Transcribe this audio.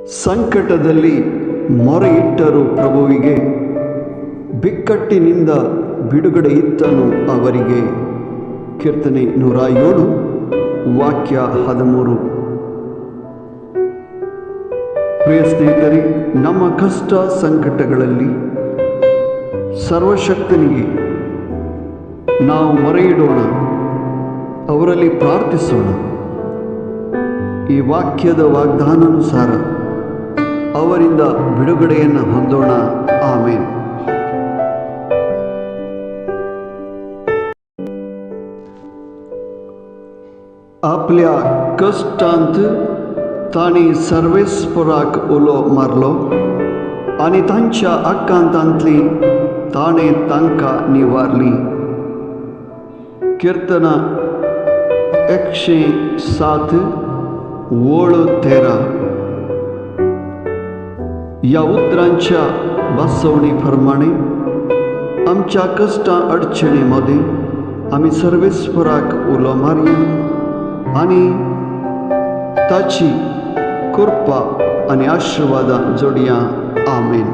ಸಂಕಟದಲ್ಲಿ ಮೊರೆ ಇಟ್ಟರು ಪ್ರಭುವಿಗೆ, ಬಿಕ್ಕಟ್ಟಿನಿಂದ ಬಿಡುಗಡೆ ಇತ್ತನು ಅವರಿಗೆ. ಕೀರ್ತನೆ 107 ವಾಕ್ಯ 13. ಪ್ರಿಯ ಸ್ನೇಹಿತರೆ, ನಮ್ಮ ಕಷ್ಟ ಸಂಕಟಗಳಲ್ಲಿ ಸರ್ವಶಕ್ತನಿಗೆ ನಾವು ಮೊರೆ ಇಡೋಣ, ಅವರಲ್ಲಿ ಪ್ರಾರ್ಥಿಸೋಣ. ಈ ವಾಕ್ಯದ ವಾಗ್ದಾನಾನುಸಾರ ಅವರಿಂದ ಬಿಡುಗಡೆಯನ್ನು ಹೊಂದೋಣ. ಆಮೇನ್. आपल्या कष्टांत ताणी सर्वेस्पराक उलो मारलो आणि तांच्या आकांतांतली ताणे तांकां निवारली. कीर्तन 107 ओळ 13. या उतरांच्या बसवणीप्रमाणे आमच्या कष्टा अडचणीमध्ये आम्ही सर्वेस्पराक उलो मारया आणि ताची कृपा आणि आशीर्वाद जोडया. आमेन.